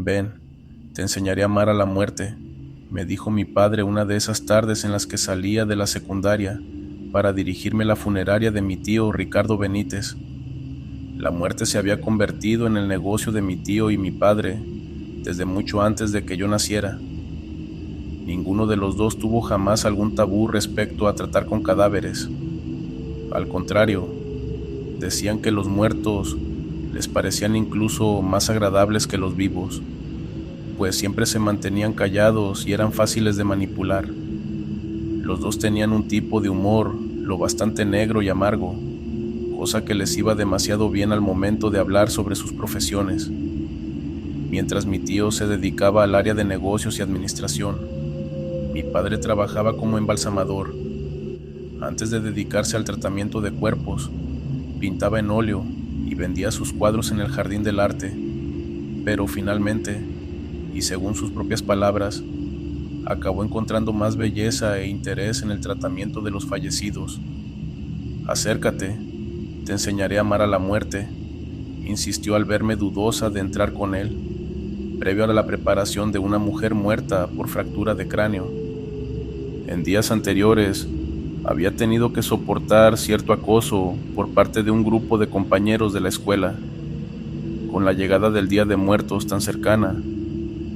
Ven, te enseñaré a amar a la muerte, me dijo mi padre una de esas tardes en las que salía de la secundaria para dirigirme a la funeraria de mi tío Ricardo Benítez. La muerte se había convertido en el negocio de mi tío y mi padre desde mucho antes de que yo naciera. Ninguno de los dos tuvo jamás algún tabú respecto a tratar con cadáveres. Al contrario, decían que los muertos les parecían incluso más agradables que los vivos, pues siempre se mantenían callados y eran fáciles de manipular. Los dos tenían un tipo de humor lo bastante negro y amargo, cosa que les iba demasiado bien al momento de hablar sobre sus profesiones. Mientras mi tío se dedicaba al área de negocios y administración, mi padre trabajaba como embalsamador. Antes de dedicarse al tratamiento de cuerpos, pintaba en óleo y vendía sus cuadros en el jardín del arte, pero finalmente, y según sus propias palabras, acabó encontrando más belleza e interés en el tratamiento de los fallecidos. Acércate, te enseñaré a amar a la muerte, insistió al verme dudosa de entrar con él, previo a la preparación de una mujer muerta por fractura de cráneo. En días anteriores, había tenido que soportar cierto acoso por parte de un grupo de compañeros de la escuela. Con la llegada del Día de Muertos tan cercana,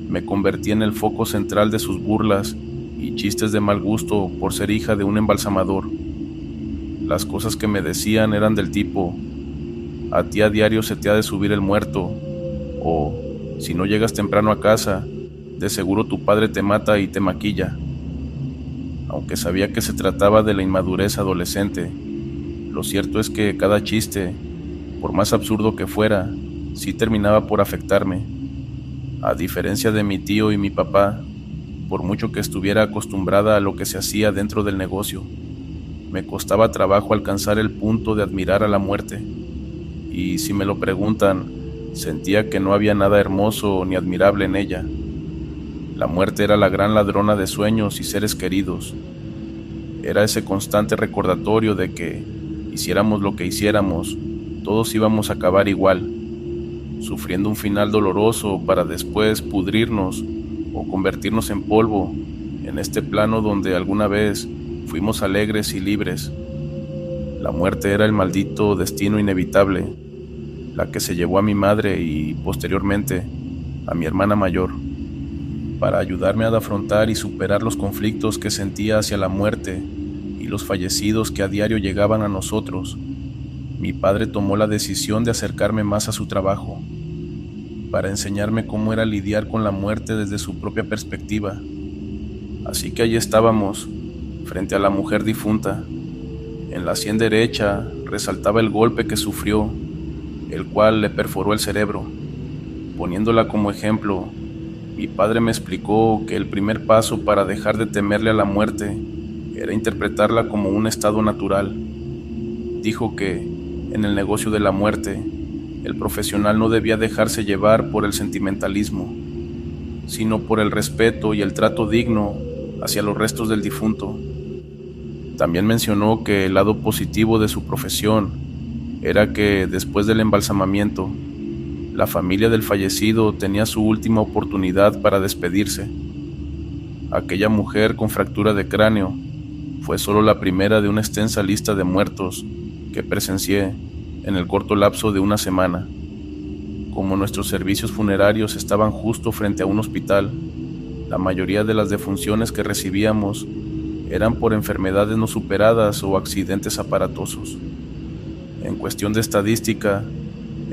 me convertí en el foco central de sus burlas y chistes de mal gusto por ser hija de un embalsamador. Las cosas que me decían eran del tipo: a ti a diario se te ha de subir el muerto, o si no llegas temprano a casa, de seguro tu padre te mata y te maquilla. Aunque sabía que se trataba de la inmadurez adolescente, lo cierto es que cada chiste, por más absurdo que fuera, sí terminaba por afectarme. A diferencia de mi tío y mi papá, por mucho que estuviera acostumbrada a lo que se hacía dentro del negocio, me costaba trabajo alcanzar el punto de admirar a la muerte. Y si me lo preguntan, sentía que no había nada hermoso ni admirable en ella. La muerte era la gran ladrona de sueños y seres queridos. Era ese constante recordatorio de que, hiciéramos lo que hiciéramos, todos íbamos a acabar igual, sufriendo un final doloroso para después pudrirnos o convertirnos en polvo en este plano donde alguna vez fuimos alegres y libres. La muerte era el maldito destino inevitable, la que se llevó a mi madre y, posteriormente, a mi hermana mayor, para ayudarme a afrontar y superar los conflictos que sentía hacia la muerte y los fallecidos que a diario llegaban a nosotros. Mi padre tomó la decisión de acercarme más a su trabajo, para enseñarme cómo era lidiar con la muerte desde su propia perspectiva. Así que allí estábamos, frente a la mujer difunta. En la sien derecha resaltaba el golpe que sufrió, el cual le perforó el cerebro. Poniéndola como ejemplo, mi padre me explicó que el primer paso para dejar de temerle a la muerte era interpretarla como un estado natural. Dijo que, en el negocio de la muerte, el profesional no debía dejarse llevar por el sentimentalismo, sino por el respeto y el trato digno hacia los restos del difunto. También mencionó que el lado positivo de su profesión era que, después del embalsamamiento, la familia del fallecido tenía su última oportunidad para despedirse. Aquella mujer con fractura de cráneo fue solo la primera de una extensa lista de muertos que presencié en el corto lapso de una semana. Como nuestros servicios funerarios estaban justo frente a un hospital, la mayoría de las defunciones que recibíamos eran por enfermedades no superadas o accidentes aparatosos. En cuestión de estadística,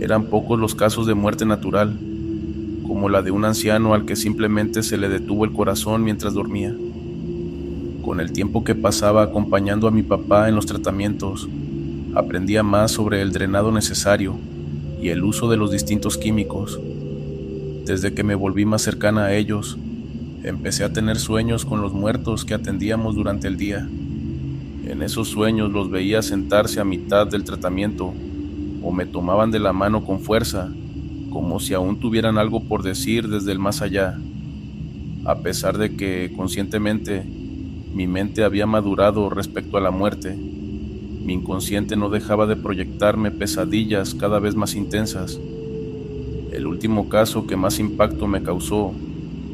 eran pocos los casos de muerte natural, como la de un anciano al que simplemente se le detuvo el corazón mientras dormía. Con el tiempo que pasaba acompañando a mi papá en los tratamientos, aprendía más sobre el drenado necesario y el uso de los distintos químicos. Desde que me volví más cercana a ellos, empecé a tener sueños con los muertos que atendíamos durante el día. En esos sueños los veía sentarse a mitad del tratamiento o me tomaban de la mano con fuerza, como si aún tuvieran algo por decir desde el más allá. A pesar de que, conscientemente, mi mente había madurado respecto a la muerte, mi inconsciente no dejaba de proyectarme pesadillas cada vez más intensas. El último caso que más impacto me causó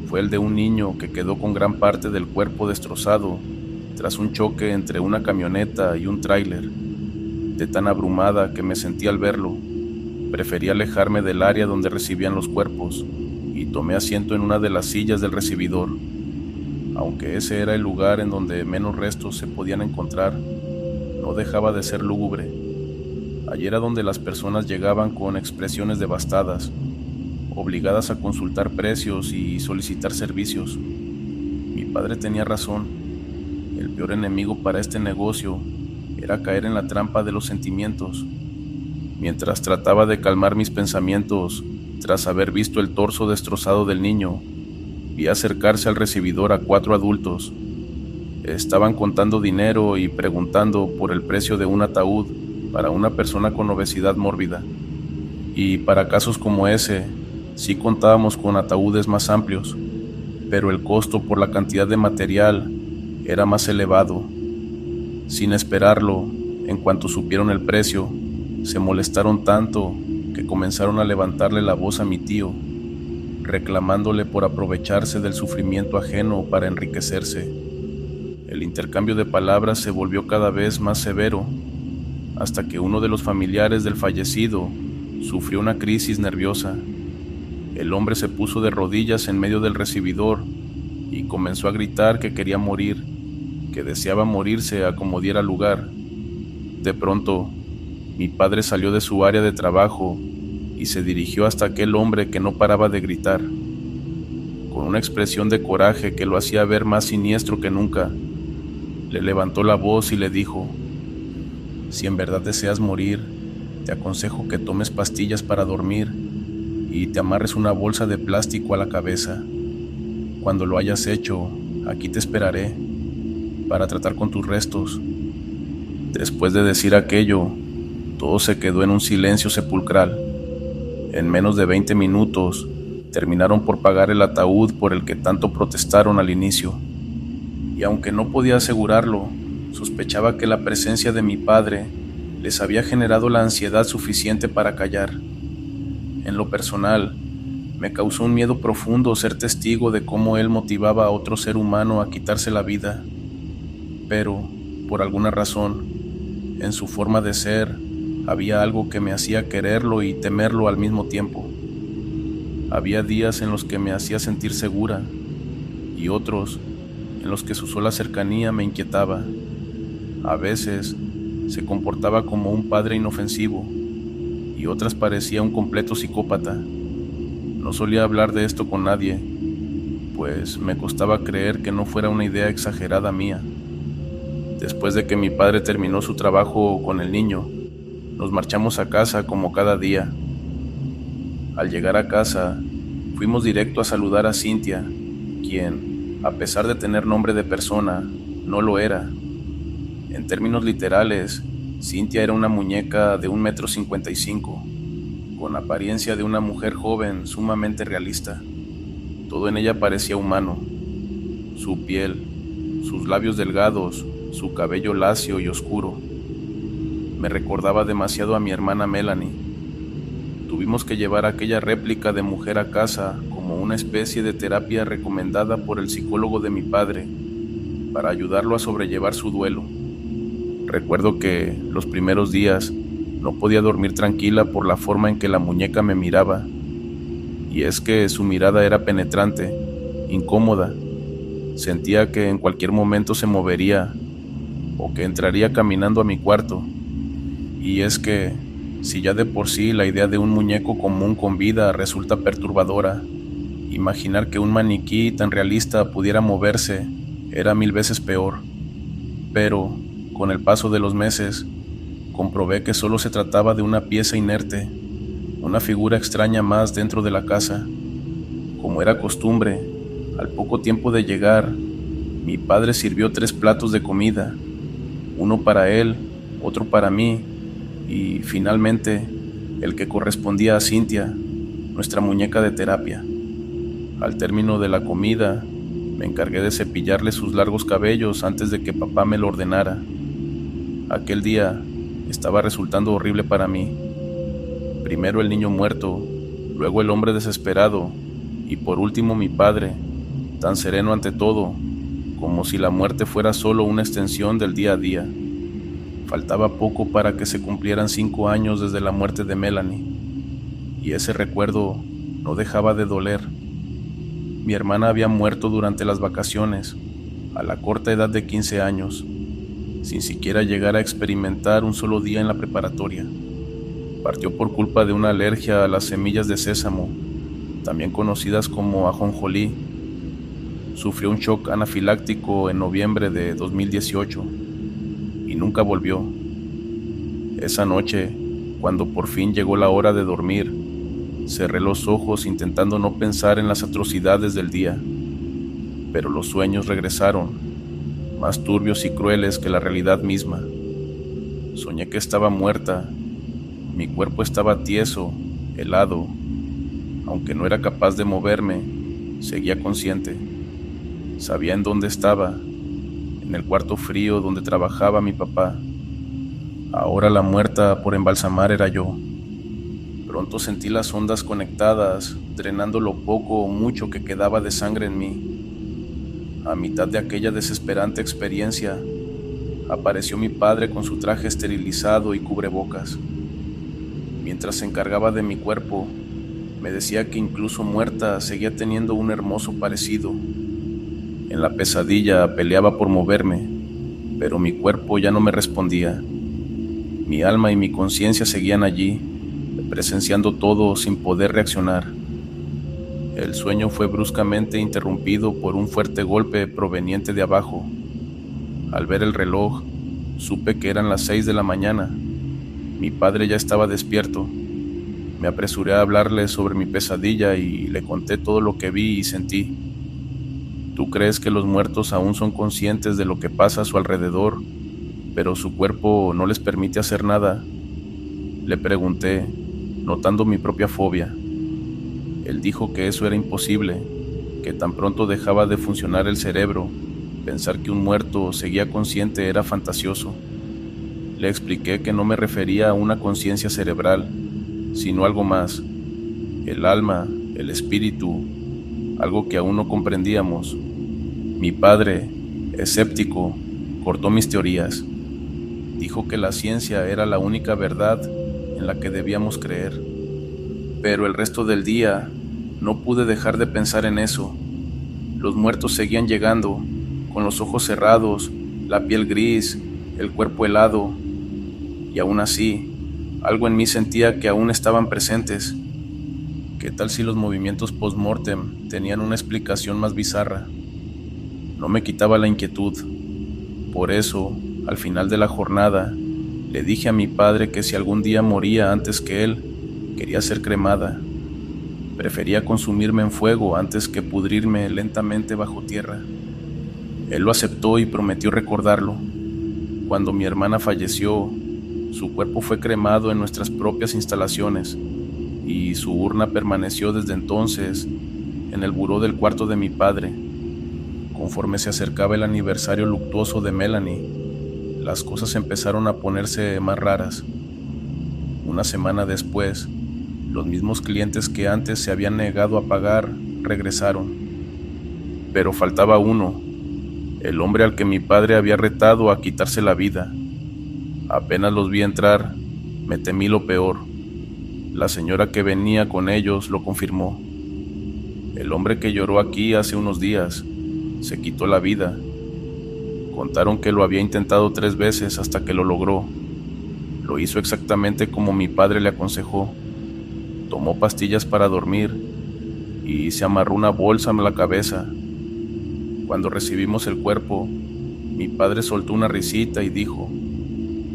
fue el de un niño que quedó con gran parte del cuerpo destrozado tras un choque entre una camioneta y un tráiler. De tan abrumada que me sentí al verlo, preferí alejarme del área donde recibían los cuerpos y tomé asiento en una de las sillas del recibidor. Aunque ese era el lugar en donde menos restos se podían encontrar, no dejaba de ser lúgubre. Allí era donde las personas llegaban con expresiones devastadas, obligadas a consultar precios y solicitar servicios. Mi padre tenía razón. El peor enemigo para este negocio era caer en la trampa de los sentimientos. Mientras trataba de calmar mis pensamientos, tras haber visto el torso destrozado del niño, vi acercarse al recibidor a 4 adultos. Estaban contando dinero y preguntando por el precio de un ataúd para una persona con obesidad mórbida. Y para casos como ese, sí contábamos con ataúdes más amplios, pero el costo por la cantidad de material era más elevado. Sin esperarlo, en cuanto supieron el precio, se molestaron tanto que comenzaron a levantarle la voz a mi tío, reclamándole por aprovecharse del sufrimiento ajeno para enriquecerse. El intercambio de palabras se volvió cada vez más severo, hasta que uno de los familiares del fallecido sufrió una crisis nerviosa. El hombre se puso de rodillas en medio del recibidor y comenzó a gritar que quería morir, que deseaba morirse a como diera lugar. De pronto, mi padre salió de su área de trabajo y se dirigió hasta aquel hombre que no paraba de gritar. Con una expresión de coraje que lo hacía ver más siniestro que nunca, le levantó la voz y le dijo: «Si en verdad deseas morir, te aconsejo que tomes pastillas para dormir y te amarres una bolsa de plástico a la cabeza. Cuando lo hayas hecho, aquí te esperaré para tratar con tus restos». Después de decir aquello, todo se quedó en un silencio sepulcral. En menos de 20 minutos, terminaron por pagar el ataúd por el que tanto protestaron al inicio. Y aunque no podía asegurarlo, sospechaba que la presencia de mi padre les había generado la ansiedad suficiente para callar. En lo personal, me causó un miedo profundo ser testigo de cómo él motivaba a otro ser humano a quitarse la vida. Pero, por alguna razón, en su forma de ser, había algo que me hacía quererlo y temerlo al mismo tiempo. Había días en los que me hacía sentir segura, y otros en los que su sola cercanía me inquietaba. A veces se comportaba como un padre inofensivo, y otras parecía un completo psicópata. No solía hablar de esto con nadie, pues me costaba creer que no fuera una idea exagerada mía. Después de que mi padre terminó su trabajo con el niño, nos marchamos a casa como cada día. Al llegar a casa, fuimos directo a saludar a Cynthia, quien, a pesar de tener nombre de persona, no lo era. En términos literales, Cynthia era una muñeca de 1,55 m, con apariencia de una mujer joven sumamente realista. Todo en ella parecía humano: su piel, sus labios delgados, su cabello lacio y oscuro. Me recordaba demasiado a mi hermana Melanie. Tuvimos que llevar aquella réplica de mujer a casa como una especie de terapia recomendada por el psicólogo de mi padre, para ayudarlo a sobrellevar su duelo. Recuerdo que los primeros días no podía dormir tranquila por la forma en que la muñeca me miraba, y es que su mirada era penetrante, incómoda. Sentía que en cualquier momento se movería o que entraría caminando a mi cuarto. Y es que, si ya de por sí la idea de un muñeco común con vida resulta perturbadora, imaginar que un maniquí tan realista pudiera moverse era 1000 veces peor. Pero, con el paso de los meses, comprobé que solo se trataba de una pieza inerte, una figura extraña más dentro de la casa. Como era costumbre, al poco tiempo de llegar, mi padre sirvió 3 platos de comida, uno para él, otro para mí, y finalmente el que correspondía a Cynthia, nuestra muñeca de terapia. Al término de la comida, me encargué de cepillarle sus largos cabellos antes de que papá me lo ordenara. Aquel día estaba resultando horrible para mí. Primero el niño muerto, luego el hombre desesperado y por último mi padre, tan sereno ante todo, como si la muerte fuera solo una extensión del día a día. Faltaba poco para que se cumplieran 5 años desde la muerte de Melanie, y ese recuerdo no dejaba de doler. Mi hermana había muerto durante las vacaciones, a la corta edad de 15 años, sin siquiera llegar a experimentar un solo día en la preparatoria. Partió por culpa de una alergia a las semillas de sésamo, también conocidas como ajonjolí. Sufrió un shock anafiláctico en noviembre de 2018 y nunca volvió. Esa noche, cuando por fin llegó la hora de dormir, cerré los ojos intentando no pensar en las atrocidades del día, pero los sueños regresaron, más turbios y crueles que la realidad misma. Soñé que estaba muerta, mi cuerpo estaba tieso, helado. Aunque no era capaz de moverme, seguía consciente. Sabía en dónde estaba, en el cuarto frío donde trabajaba mi papá. Ahora la muerta por embalsamar era yo. Pronto sentí las ondas conectadas, drenando lo poco o mucho que quedaba de sangre en mí. A mitad de aquella desesperante experiencia, apareció mi padre con su traje esterilizado y cubrebocas. Mientras se encargaba de mi cuerpo, me decía que incluso muerta seguía teniendo un hermoso parecido. En la pesadilla peleaba por moverme, pero mi cuerpo ya no me respondía. Mi alma y mi conciencia seguían allí, presenciando todo sin poder reaccionar. El sueño fue bruscamente interrumpido por un fuerte golpe proveniente de abajo. Al ver el reloj, supe que eran las 6 de la mañana. Mi padre ya estaba despierto. Me apresuré a hablarle sobre mi pesadilla y le conté todo lo que vi y sentí. ¿Tú crees que los muertos aún son conscientes de lo que pasa a su alrededor, pero su cuerpo no les permite hacer nada? Le pregunté, notando mi propia fobia. Él dijo que eso era imposible, que tan pronto dejaba de funcionar el cerebro, pensar que un muerto seguía consciente era fantasioso. Le expliqué que no me refería a una conciencia cerebral, sino algo más, el alma, el espíritu, algo que aún no comprendíamos. Mi padre, escéptico, cortó mis teorías. Dijo que la ciencia era la única verdad en la que debíamos creer. Pero el resto del día no pude dejar de pensar en eso. Los muertos seguían llegando, con los ojos cerrados, la piel gris, el cuerpo helado, y aún así, algo en mí sentía que aún estaban presentes. ¿Qué tal si los movimientos post-mortem tenían una explicación más bizarra? No me quitaba la inquietud. Por eso, al final de la jornada, le dije a mi padre que si algún día moría antes que él, quería ser cremada. Prefería consumirme en fuego antes que pudrirme lentamente bajo tierra. Él lo aceptó y prometió recordarlo. Cuando mi hermana falleció, su cuerpo fue cremado en nuestras propias instalaciones y su urna permaneció desde entonces en el buró del cuarto de mi padre. Conforme se acercaba el aniversario luctuoso de Melanie, las cosas empezaron a ponerse más raras. Una semana después, los mismos clientes que antes se habían negado a pagar regresaron. Pero faltaba uno, el hombre al que mi padre había retado a quitarse la vida. Apenas los vi entrar, me temí lo peor. La señora que venía con ellos lo confirmó. El hombre que lloró aquí hace unos días se quitó la vida. Contaron que lo había intentado 3 veces hasta que lo logró. Lo hizo exactamente como mi padre le aconsejó. Tomó pastillas para dormir y se amarró una bolsa en la cabeza. Cuando recibimos el cuerpo, mi padre soltó una risita y dijo: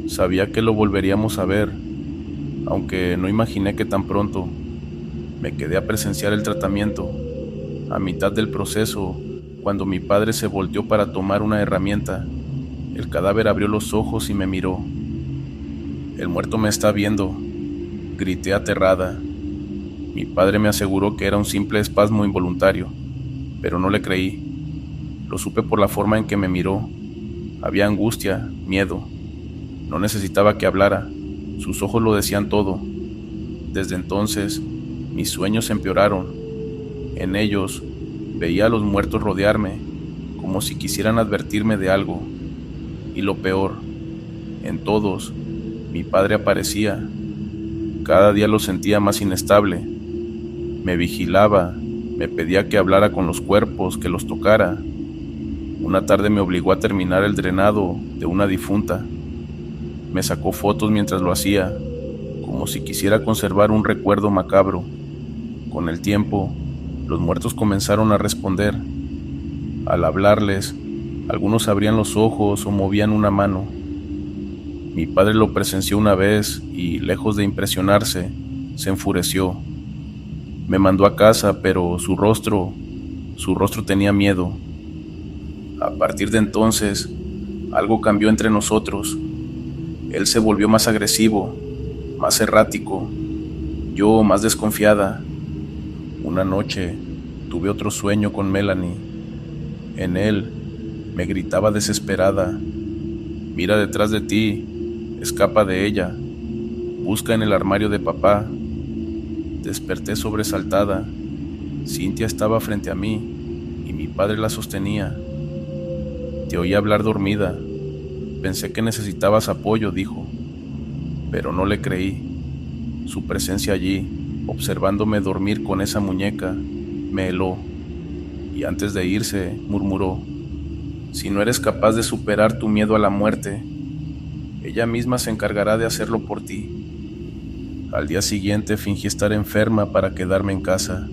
sabía que lo volveríamos a ver, aunque no imaginé que tan pronto. Me quedé a presenciar el tratamiento. A mitad del proceso, cuando mi padre se volteó para tomar una herramienta, el cadáver abrió los ojos y me miró. «El muerto me está viendo», grité aterrada. Mi padre me aseguró que era un simple espasmo involuntario, pero no le creí. Lo supe por la forma en que me miró. Había angustia, miedo. No necesitaba que hablara, sus ojos lo decían todo. Desde entonces, Mis sueños empeoraron. En ellos veía a los muertos rodearme, como si quisieran advertirme de algo. Y lo peor, en todos, mi padre aparecía. Cada día lo sentía más inestable. Me vigilaba, me pedía que hablara con los cuerpos, que los tocara. Una tarde me obligó a terminar el drenado de una difunta. Me sacó fotos mientras lo hacía, como si quisiera conservar un recuerdo macabro. Con el tiempo, los muertos comenzaron a responder. Al hablarles, algunos abrían los ojos o movían una mano. Mi padre lo presenció una vez y, lejos de impresionarse, se enfureció. Me mandó a casa, pero su rostro tenía miedo. A partir de entonces, algo cambió entre nosotros. Él se volvió más agresivo, más errático, yo más desconfiada. Una noche tuve otro sueño con Melanie. En él me gritaba desesperada: mira detrás de ti, escapa de ella, busca en el armario de papá. Desperté sobresaltada. Cintia estaba frente a mí y mi padre la sostenía. Te oí hablar dormida. Pensé que necesitabas apoyo, dijo, pero no le creí. Su presencia allí, observándome dormir con esa muñeca, me heló, y antes de irse, murmuró: si no eres capaz de superar tu miedo a la muerte, ella misma se encargará de hacerlo por ti. Al día siguiente fingí estar enferma para quedarme en casa.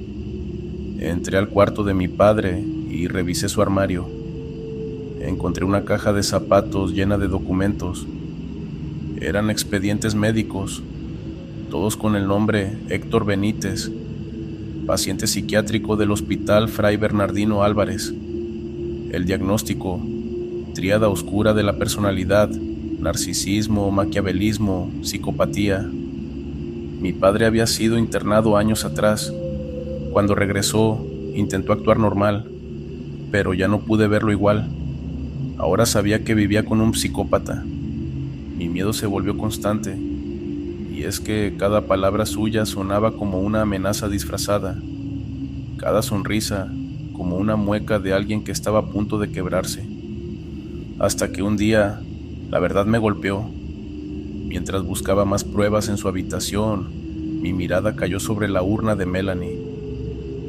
Entré al cuarto de mi padre y revisé su armario. Encontré una caja de zapatos llena de documentos. Eran expedientes médicos, todos con el nombre Héctor Benítez, paciente psiquiátrico del Hospital Fray Bernardino Álvarez. El diagnóstico: tríada oscura de la personalidad, narcisismo, maquiavelismo, psicopatía. Mi padre había sido internado años atrás. Cuando regresó, intentó actuar normal, pero ya no pude verlo igual. Ahora sabía que vivía con un psicópata. Mi miedo se volvió constante, y es que cada palabra suya sonaba como una amenaza disfrazada, cada sonrisa como una mueca de alguien que estaba a punto de quebrarse. Hasta que un día, la verdad me golpeó. Mientras buscaba más pruebas en su habitación, mi mirada cayó sobre la urna de Melanie.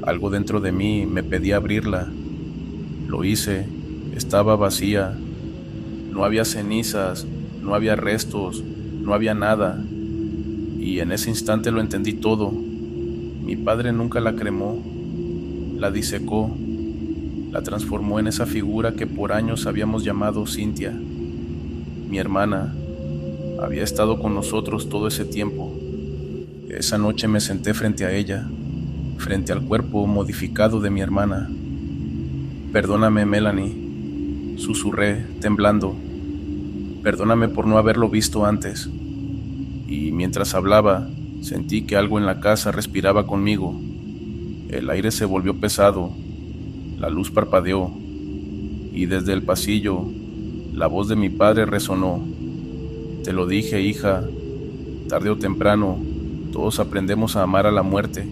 Algo dentro de mí me pedía abrirla. Lo hice. Estaba vacía. No había cenizas, no había restos, no había nada. Y en ese instante lo entendí todo. Mi padre nunca la cremó, la disecó, la transformó en esa figura que por años habíamos llamado Cintia. Mi hermana había estado con nosotros todo ese tiempo. Esa noche me senté frente a ella, frente al cuerpo modificado de mi hermana. Perdóname, Melanie, susurré, temblando. Perdóname por no haberlo visto antes. Y mientras hablaba, sentí que algo en la casa respiraba conmigo. El aire se volvió pesado, la luz parpadeó, y desde el pasillo, la voz de mi padre resonó: te lo dije, hija, tarde o temprano, todos aprendemos a amar a la muerte.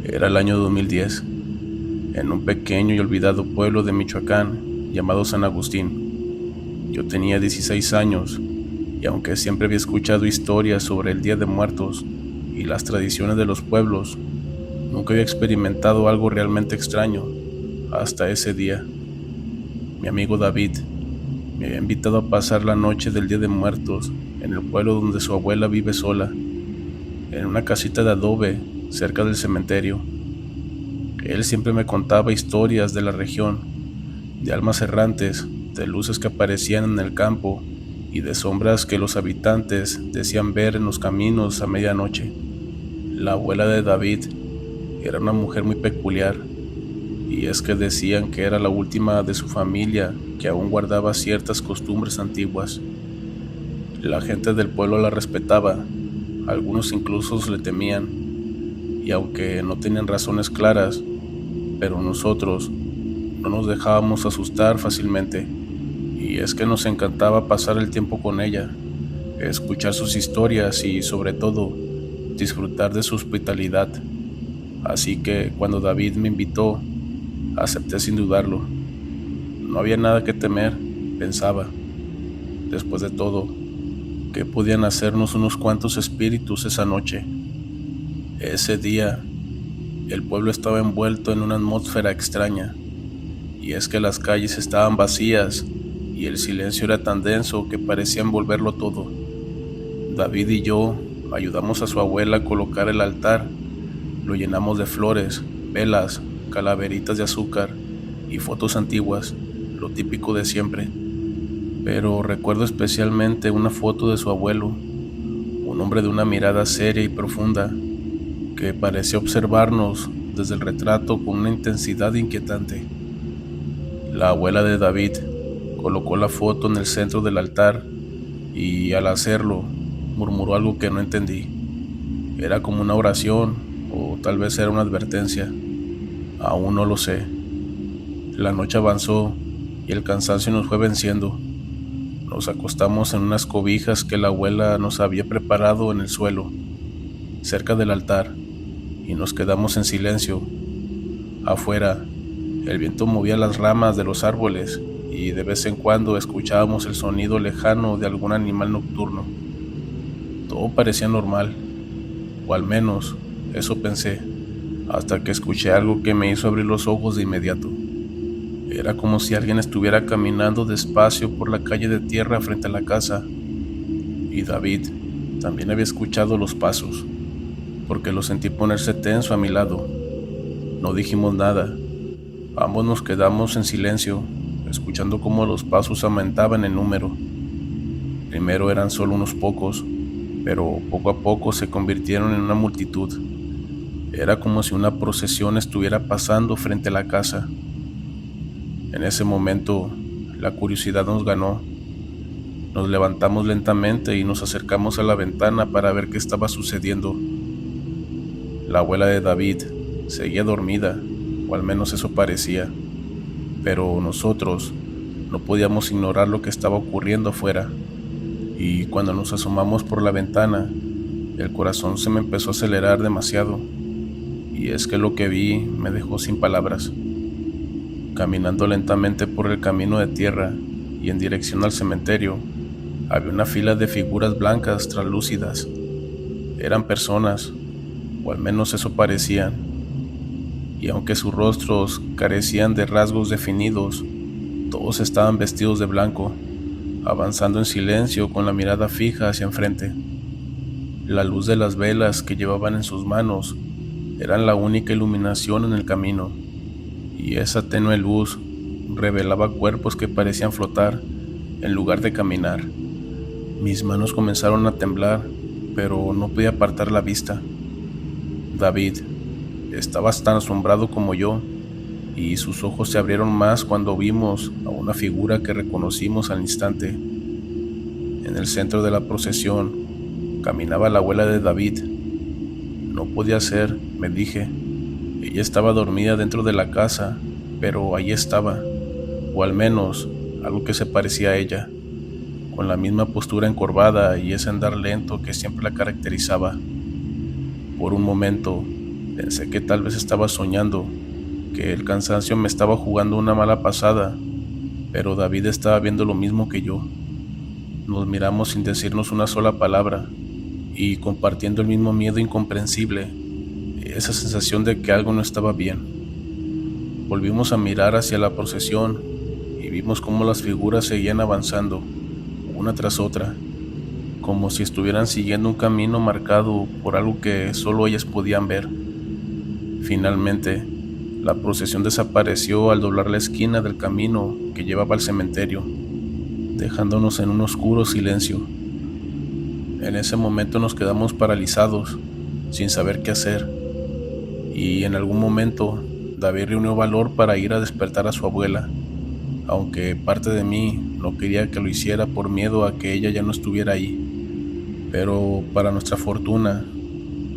Era el año 2010, en un pequeño y olvidado pueblo de Michoacán llamado San Agustín. Yo tenía 16 años, y aunque siempre había escuchado historias sobre el Día de Muertos y las tradiciones de los pueblos, nunca había experimentado algo realmente extraño hasta ese día. Mi amigo David me había invitado a pasar la noche del Día de Muertos en el pueblo donde su abuela vive sola, en una casita de adobe cerca del cementerio. Él siempre me contaba historias de la región, de almas errantes, de luces que aparecían en el campo y de sombras que los habitantes decían ver en los caminos a medianoche. La abuela de David era una mujer muy peculiar, y es que decían que era la última de su familia que aún guardaba ciertas costumbres antiguas. La gente del pueblo la respetaba, algunos incluso le temían, y aunque no tenían razones claras, pero nosotros no nos dejábamos asustar fácilmente, y es que nos encantaba pasar el tiempo con ella. escuchar sus historias y, sobre todo, disfrutar de su hospitalidad. Así que cuando David me invitó, acepté sin dudarlo. No había nada que temer, pensaba. Después de todo, ¿qué podían hacernos unos cuantos espíritus esa noche? Ese día, el pueblo estaba envuelto en una atmósfera extraña, y es que las calles estaban vacías y el silencio era tan denso que parecía envolverlo todo. David y yo ayudamos a su abuela a colocar el altar, lo llenamos de flores, velas, calaveritas de azúcar y fotos antiguas, lo típico de siempre. Pero recuerdo especialmente una foto de su abuelo, un hombre de una mirada seria y profunda, que parecía observarnos desde el retrato con una intensidad inquietante. La abuela de David colocó la foto en el centro del altar y, al hacerlo, murmuró algo que no entendí. Era como una oración o tal vez era una advertencia. Aún no lo sé. La noche avanzó y el cansancio nos fue venciendo. Nos acostamos en unas cobijas que la abuela nos había preparado en el suelo, cerca del altar, y nos quedamos en silencio. Afuera, el viento movía las ramas de los árboles y de vez en cuando escuchábamos el sonido lejano de algún animal nocturno. Todo parecía normal, o al menos eso pensé, hasta que escuché algo que me hizo abrir los ojos de inmediato. Era como si alguien estuviera caminando despacio por la calle de tierra frente a la casa, y David también había escuchado los pasos, porque lo sentí ponerse tenso a mi lado. No dijimos nada. Ambos nos quedamos en silencio, escuchando cómo los pasos aumentaban en número. Primero eran solo unos pocos, pero poco a poco se convirtieron en una multitud. Era como si una procesión estuviera pasando frente a la casa. En ese momento, la curiosidad nos ganó. Nos levantamos lentamente y nos acercamos a la ventana para ver qué estaba sucediendo. La abuela de David seguía dormida, o al menos eso parecía, pero nosotros no podíamos ignorar lo que estaba ocurriendo afuera, y cuando nos asomamos por la ventana, el corazón se me empezó a acelerar demasiado, y es que lo que vi me dejó sin palabras. Caminando lentamente por el camino de tierra y en dirección al cementerio, había una fila de figuras blancas translúcidas. Eran personas, o al menos eso parecían, y aunque sus rostros carecían de rasgos definidos, todos estaban vestidos de blanco, avanzando en silencio con la mirada fija hacia enfrente. La luz de las velas que llevaban en sus manos eran la única iluminación en el camino, y esa tenue luz revelaba cuerpos que parecían flotar en lugar de caminar. Mis manos comenzaron a temblar, pero no podía apartar la vista. David estaba tan asombrado como yo, y sus ojos se abrieron más cuando vimos a una figura que reconocimos al instante. En el centro de la procesión caminaba la abuela de David. No podía ser, me dije. Ella estaba dormida dentro de la casa, pero ahí estaba, o al menos algo que se parecía a ella, con la misma postura encorvada y ese andar lento que siempre la caracterizaba. Por un momento pensé que tal vez estaba soñando, que el cansancio me estaba jugando una mala pasada, pero David estaba viendo lo mismo que yo. Nos miramos sin decirnos una sola palabra y compartiendo el mismo miedo incomprensible, esa sensación de que algo no estaba bien. Volvimos a mirar hacia la procesión y vimos cómo las figuras seguían avanzando, una tras otra, como si estuvieran siguiendo un camino marcado por algo que solo ellas podían ver. Finalmente, la procesión desapareció al doblar la esquina del camino que llevaba al cementerio, dejándonos en un oscuro silencio. En ese momento nos quedamos paralizados, sin saber qué hacer, y en algún momento David reunió valor para ir a despertar a su abuela, aunque parte de mí no quería que lo hiciera por miedo a que ella ya no estuviera ahí. Pero para nuestra fortuna,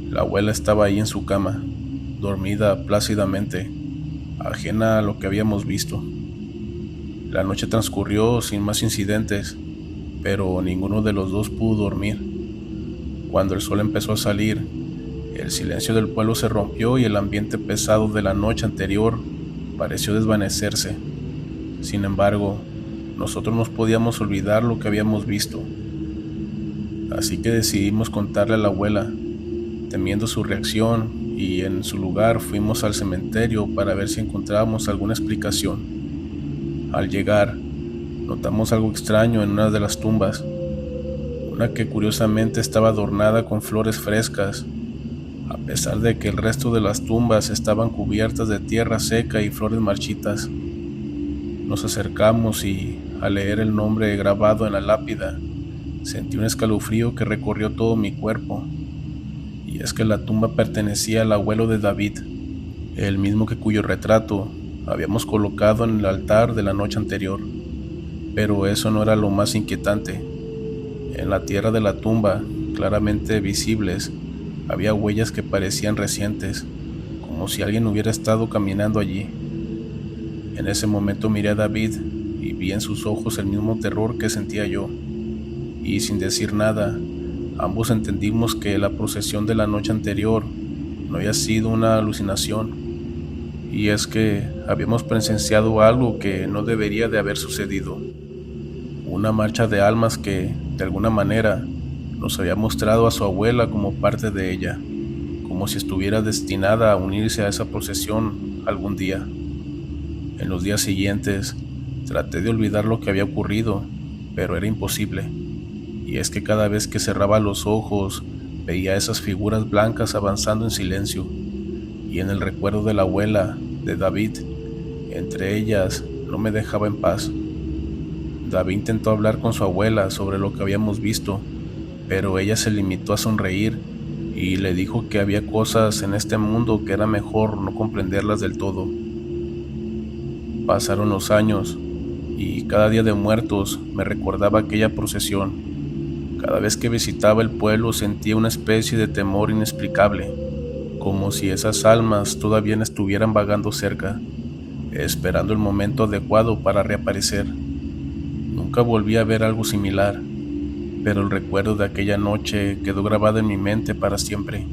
la abuela estaba ahí en su cama, dormida plácidamente, ajena a lo que habíamos visto. La noche transcurrió sin más incidentes, pero ninguno de los dos pudo dormir. Cuando el sol empezó a salir, el silencio del pueblo se rompió y el ambiente pesado de la noche anterior pareció desvanecerse. Sin embargo, nosotros no podíamos olvidar lo que habíamos visto. Así que decidimos contarle a la abuela, temiendo su reacción, y en su lugar fuimos al cementerio para ver si encontrábamos alguna explicación. Al llegar, notamos algo extraño en una de las tumbas, una que curiosamente estaba adornada con flores frescas, a pesar de que el resto de las tumbas estaban cubiertas de tierra seca y flores marchitas. Nos acercamos y, al leer el nombre grabado en la lápida, sentí un escalofrío que recorrió todo mi cuerpo. Y es que la tumba pertenecía al abuelo de David, el mismo cuyo retrato habíamos colocado en el altar de la noche anterior. Pero eso no era lo más inquietante. En la tierra de la tumba, claramente visibles, había huellas que parecían recientes, como si alguien hubiera estado caminando allí. En ese momento miré a David y vi en sus ojos el mismo terror que sentía yo. Y sin decir nada, ambos entendimos que la procesión de la noche anterior no había sido una alucinación, y es que habíamos presenciado algo que no debería de haber sucedido. Una marcha de almas que, de alguna manera, nos había mostrado a su abuela como parte de ella, como si estuviera destinada a unirse a esa procesión algún día. En los días siguientes, traté de olvidar lo que había ocurrido, pero era imposible. Y es que cada vez que cerraba los ojos, veía esas figuras blancas avanzando en silencio, y en el recuerdo de la abuela, de David, entre ellas, no me dejaba en paz. David intentó hablar con su abuela sobre lo que habíamos visto, pero ella se limitó a sonreír y le dijo que había cosas en este mundo que era mejor no comprenderlas del todo. Pasaron los años, y cada día de muertos me recordaba aquella procesión. Cada vez que visitaba el pueblo sentía una especie de temor inexplicable, como si esas almas todavía estuvieran vagando cerca, esperando el momento adecuado para reaparecer. Nunca volví a ver algo similar, pero el recuerdo de aquella noche quedó grabado en mi mente para siempre.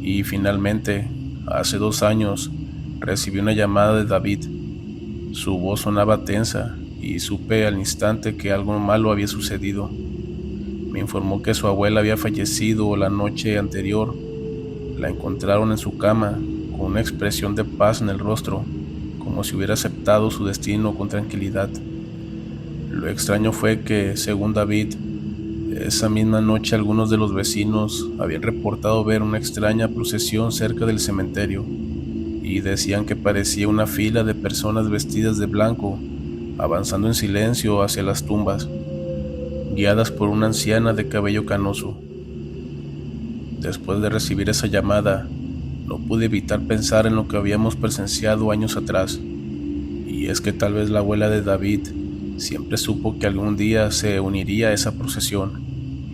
Y finalmente, hace 2 años, recibí una llamada de David. Su voz sonaba tensa y supe al instante que algo malo había sucedido. Me informó que su abuela había fallecido la noche anterior. La encontraron en su cama, con una expresión de paz en el rostro, como si hubiera aceptado su destino con tranquilidad. Lo extraño fue que, según David, esa misma noche algunos de los vecinos habían reportado ver una extraña procesión cerca del cementerio, y decían que parecía una fila de personas vestidas de blanco, avanzando en silencio hacia las tumbas, guiadas por una anciana de cabello canoso. Después de recibir esa llamada, no pude evitar pensar en lo que habíamos presenciado años atrás, y es que tal vez la abuela de David siempre supo que algún día se uniría a esa procesión,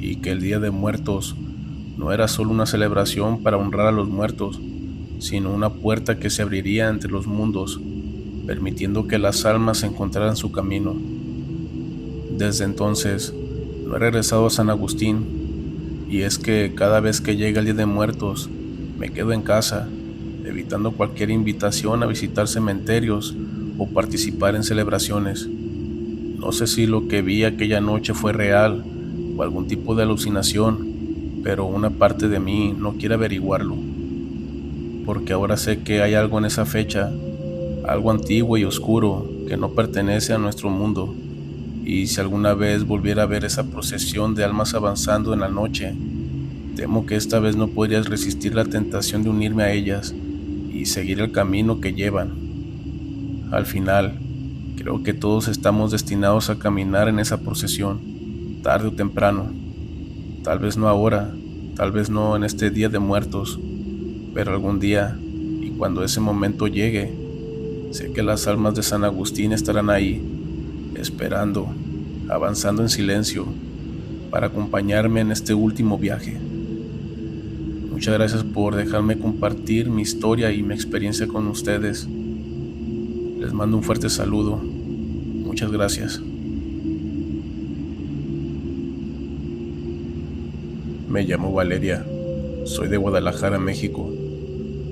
y que el Día de Muertos no era solo una celebración para honrar a los muertos, sino una puerta que se abriría entre los mundos, permitiendo que las almas encontraran su camino. Desde entonces, no he regresado a San Agustín, y es que cada vez que llega el Día de Muertos, me quedo en casa, evitando cualquier invitación a visitar cementerios o participar en celebraciones. No sé si lo que vi aquella noche fue real o algún tipo de alucinación, pero una parte de mí no quiere averiguarlo, porque ahora sé que hay algo en esa fecha, algo antiguo y oscuro que no pertenece a nuestro mundo. Y si alguna vez volviera a ver esa procesión de almas avanzando en la noche, temo que esta vez no podrías resistir la tentación de unirme a ellas y seguir el camino que llevan. Al final, creo que todos estamos destinados a caminar en esa procesión, tarde o temprano. Tal vez no ahora, tal vez no en este Día de Muertos, pero algún día, y cuando ese momento llegue, sé que las almas de San Agustín estarán ahí, esperando, avanzando en silencio, para acompañarme en este último viaje. Muchas gracias por dejarme compartir mi historia y mi experiencia con ustedes. Les mando un fuerte saludo. Muchas gracias. Me llamo Valeria, soy de Guadalajara, México,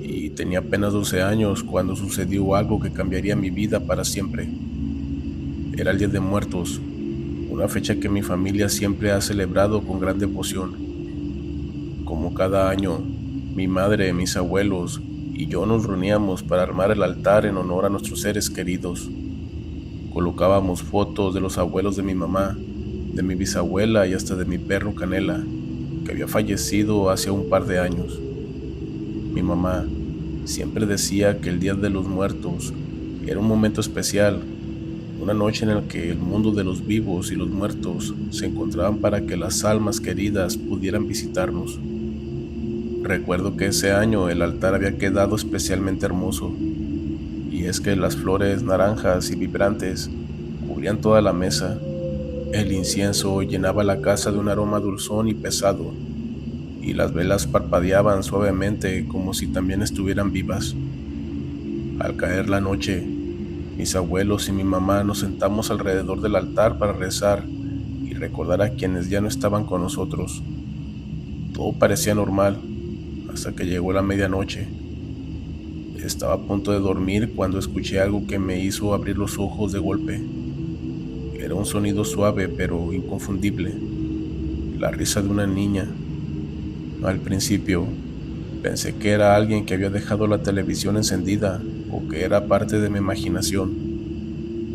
y tenía apenas 12 años cuando sucedió algo que cambiaría mi vida para siempre. Era el Día de Muertos, una fecha que mi familia siempre ha celebrado con gran devoción. Como cada año, mi madre, mis abuelos y yo nos reuníamos para armar el altar en honor a nuestros seres queridos. Colocábamos fotos de los abuelos de mi mamá, de mi bisabuela y hasta de mi perro Canela, que había fallecido hace un par de años. Mi mamá siempre decía que el Día de los Muertos era un momento especial, una noche en la que el mundo de los vivos y los muertos se encontraban para que las almas queridas pudieran visitarnos. Recuerdo que ese año el altar había quedado especialmente hermoso, y es que las flores naranjas y vibrantes cubrían toda la mesa. El incienso llenaba la casa de un aroma dulzón y pesado, y las velas parpadeaban suavemente como si también estuvieran vivas. Al caer la noche, mis abuelos y mi mamá nos sentamos alrededor del altar para rezar y recordar a quienes ya no estaban con nosotros. Todo parecía normal, hasta que llegó la medianoche. Estaba a punto de dormir cuando escuché algo que me hizo abrir los ojos de golpe. Era un sonido suave pero inconfundible, la risa de una niña. Al principio, pensé que era alguien que había dejado la televisión encendida o que era parte de mi imaginación,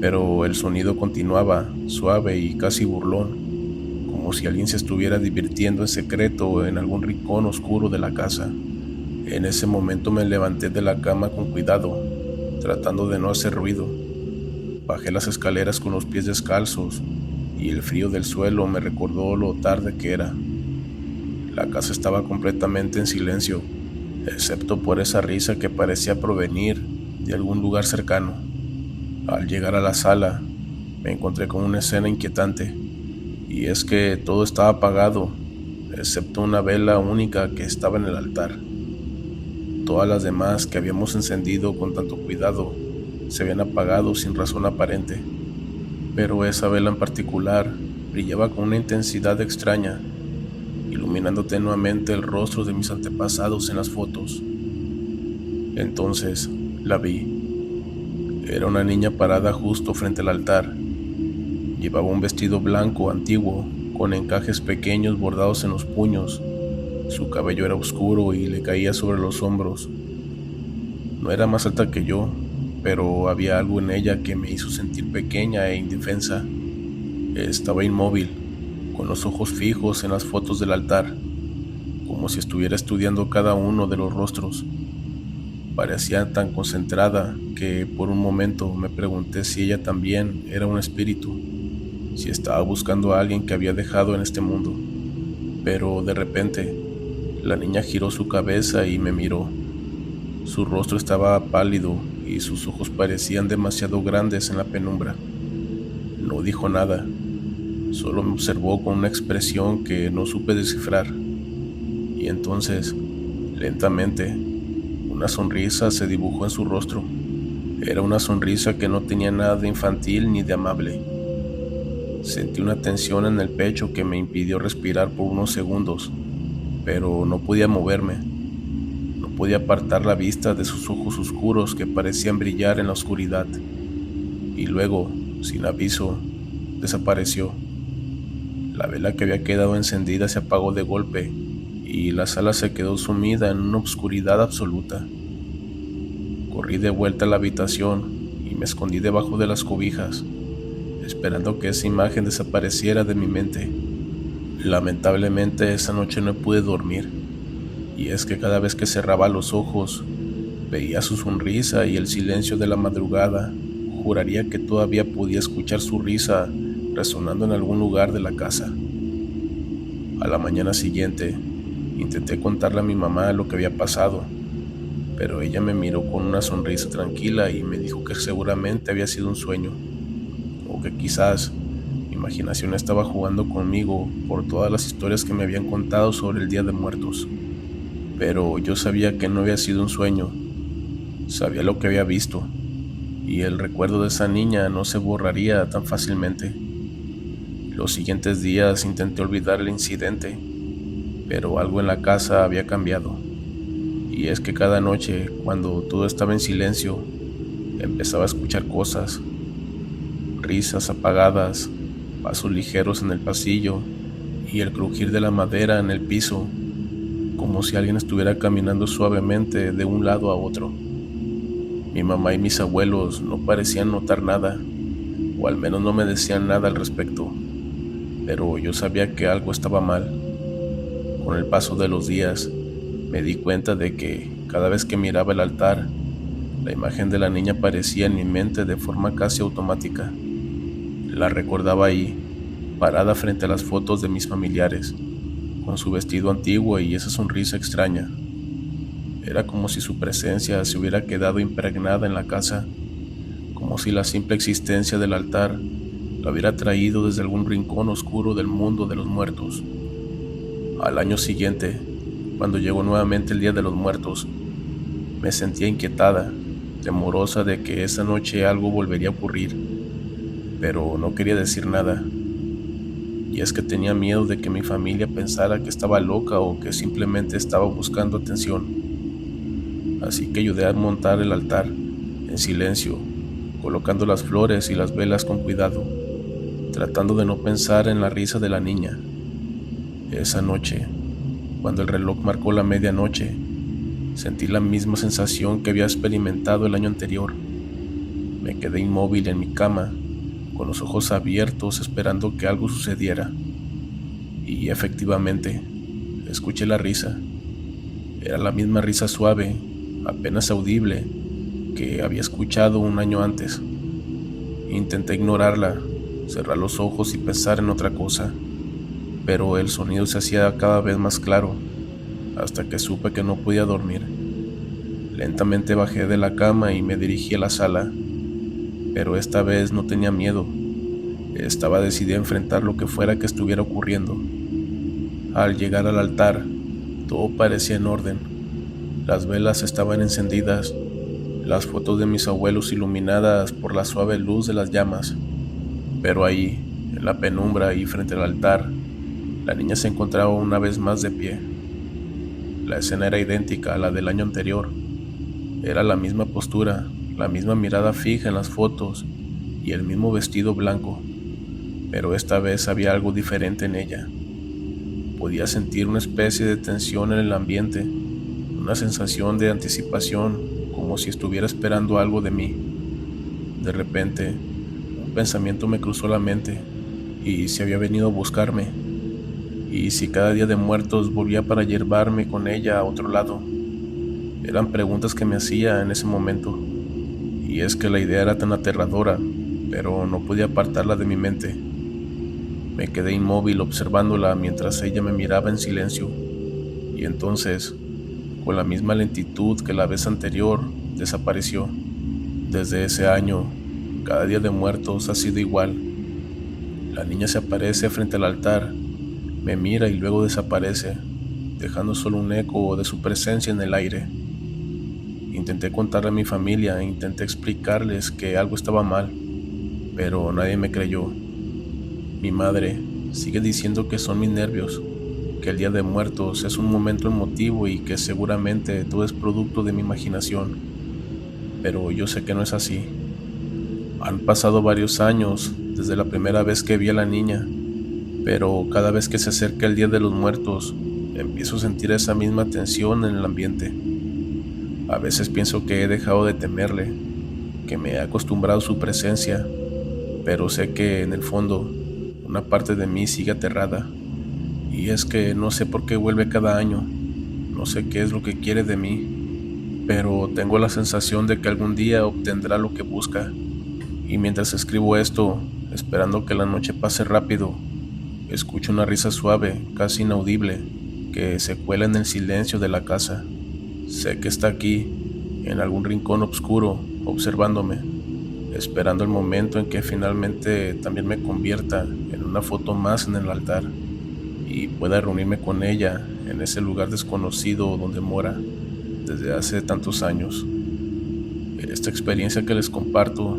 pero el sonido continuaba, suave y casi burlón, como si alguien se estuviera divirtiendo en secreto en algún rincón oscuro de la casa. En ese momento me levanté de la cama con cuidado, tratando de no hacer ruido. Bajé las escaleras con los pies descalzos y el frío del suelo me recordó lo tarde que era. La casa estaba completamente en silencio, excepto por esa risa que parecía provenir de algún lugar cercano. Al llegar a la sala, me encontré con una escena inquietante, y es que todo estaba apagado, excepto una vela única que estaba en el altar. Todas las demás que habíamos encendido con tanto cuidado se habían apagado sin razón aparente, pero esa vela en particular brillaba con una intensidad extraña, iluminando tenuamente el rostro de mis antepasados en las fotos. Entonces la vi. Era una niña parada justo frente al altar. Llevaba un vestido blanco antiguo, con encajes pequeños bordados en los puños. Su cabello era oscuro y le caía sobre los hombros. No era más alta que yo, pero había algo en ella que me hizo sentir pequeña e indefensa. Estaba inmóvil, con los ojos fijos en las fotos del altar, como si estuviera estudiando cada uno de los rostros. Parecía tan concentrada que por un momento me pregunté si ella también era un espíritu, si estaba buscando a alguien que había dejado en este mundo. Pero de repente, la niña giró su cabeza y me miró. Su rostro estaba pálido y sus ojos parecían demasiado grandes en la penumbra. No dijo nada, solo me observó con una expresión que no supe descifrar. Y entonces, lentamente, una sonrisa se dibujó en su rostro. Era una sonrisa que no tenía nada de infantil ni de amable. Sentí una tensión en el pecho que me impidió respirar por unos segundos, pero no podía moverme. No podía apartar la vista de sus ojos oscuros que parecían brillar en la oscuridad. Y luego, sin aviso, desapareció. La vela que había quedado encendida se apagó de golpe y la sala se quedó sumida en una oscuridad absoluta. Corrí de vuelta a la habitación y me escondí debajo de las cobijas, esperando que esa imagen desapareciera de mi mente. Lamentablemente esa noche no pude dormir, y es que cada vez que cerraba los ojos, veía su sonrisa y el silencio de la madrugada. Juraría que todavía podía escuchar su risa resonando en algún lugar de la casa. A la mañana siguiente, intenté contarle a mi mamá lo que había pasado, pero ella me miró con una sonrisa tranquila y me dijo que seguramente había sido un sueño, o que quizás mi imaginación estaba jugando conmigo por todas las historias que me habían contado sobre el Día de Muertos. Pero yo sabía que no había sido un sueño, sabía lo que había visto, y el recuerdo de esa niña no se borraría tan fácilmente. Los siguientes días intenté olvidar el incidente, pero algo en la casa había cambiado. Y es que cada noche, cuando todo estaba en silencio, empezaba a escuchar cosas, risas apagadas, pasos ligeros en el pasillo y el crujir de la madera en el piso, como si alguien estuviera caminando suavemente de un lado a otro. Mi mamá y mis abuelos no parecían notar nada, o al menos no me decían nada al respecto, pero yo sabía que algo estaba mal. Con el paso de los días, me di cuenta de que cada vez que miraba el altar, la imagen de la niña aparecía en mi mente de forma casi automática. La recordaba ahí, parada frente a las fotos de mis familiares, con su vestido antiguo y esa sonrisa extraña. Era como si su presencia se hubiera quedado impregnada en la casa, como si la simple existencia del altar la hubiera traído desde algún rincón oscuro del mundo de los muertos. Al año siguiente, cuando llegó nuevamente el Día de los Muertos, me sentía inquietada, temorosa de que esa noche algo volvería a ocurrir, pero no quería decir nada. Y es que tenía miedo de que mi familia pensara que estaba loca o que simplemente estaba buscando atención. Así que ayudé a montar el altar, en silencio, colocando las flores y las velas con cuidado, tratando de no pensar en la risa de la niña. Esa noche, cuando el reloj marcó la medianoche, sentí la misma sensación que había experimentado el año anterior. Me quedé inmóvil en mi cama, con los ojos abiertos esperando que algo sucediera. Y efectivamente, escuché la risa. Era la misma risa suave, apenas audible, que había escuchado un año antes. Intenté ignorarla, cerrar los ojos y pensar en otra cosa, pero el sonido se hacía cada vez más claro, hasta que supe que no podía dormir. Lentamente bajé de la cama y me dirigí a la sala, pero esta vez no tenía miedo. Estaba decidida a enfrentar lo que fuera que estuviera ocurriendo. Al llegar al altar, todo parecía en orden. Las velas estaban encendidas, las fotos de mis abuelos iluminadas por la suave luz de las llamas. Pero ahí, en la penumbra y frente al altar, la niña se encontraba una vez más de pie. La escena era idéntica a la del año anterior. Era la misma postura, la misma mirada fija en las fotos y el mismo vestido blanco, pero esta vez había algo diferente en ella. Podía sentir una especie de tensión en el ambiente, una sensación de anticipación, como si estuviera esperando algo de mí. De repente, un pensamiento me cruzó la mente. ¿Y si había venido a buscarme? ¿Y si cada día de muertos volvía para llevarme con ella a otro lado? Eran preguntas que me hacía en ese momento, y es que la idea era tan aterradora, pero no podía apartarla de mi mente. Me quedé inmóvil observándola mientras ella me miraba en silencio, y entonces, con la misma lentitud que la vez anterior, desapareció. Desde ese año, cada día de muertos ha sido igual. La niña se aparece frente al altar, me mira y luego desaparece, dejando solo un eco de su presencia en el aire. Intenté contarle a mi familia e intenté explicarles que algo estaba mal, pero nadie me creyó. Mi madre sigue diciendo que son mis nervios, que el Día de Muertos es un momento emotivo y que seguramente todo es producto de mi imaginación, pero yo sé que no es así. Han pasado varios años desde la primera vez que vi a la niña, pero cada vez que se acerca el Día de los Muertos, empiezo a sentir esa misma tensión en el ambiente. A veces pienso que he dejado de temerle, que me he acostumbrado a su presencia, pero sé que en el fondo una parte de mí sigue aterrada. Y es que no sé por qué vuelve cada año, no sé qué es lo que quiere de mí, pero tengo la sensación de que algún día obtendrá lo que busca. Y mientras escribo esto, esperando que la noche pase rápido, escucho una risa suave, casi inaudible, que se cuela en el silencio de la casa. Sé que está aquí, en algún rincón oscuro, observándome, esperando el momento en que finalmente también me convierta en una foto más en el altar y pueda reunirme con ella en ese lugar desconocido donde mora desde hace tantos años. Esta experiencia que les comparto,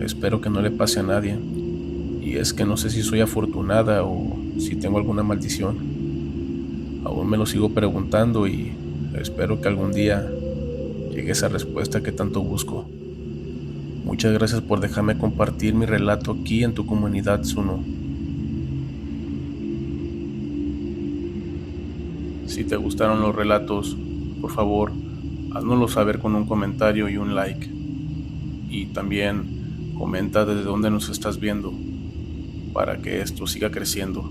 espero que no le pase a nadie, y es que no sé si soy afortunada o si tengo alguna maldición. Aún me lo sigo preguntando y espero que algún día llegue esa respuesta que tanto busco. Muchas gracias por dejarme compartir mi relato aquí en tu comunidad, Zuno. Si te gustaron los relatos, por favor, háznoslo saber con un comentario y un like. Y también comenta desde dónde nos estás viendo para que esto siga creciendo.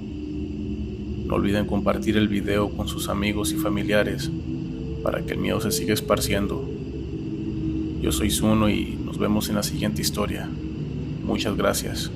No olviden compartir el video con sus amigos y familiares para que el miedo se siga esparciendo. Yo soy Zuno y nos vemos en la siguiente historia. Muchas gracias.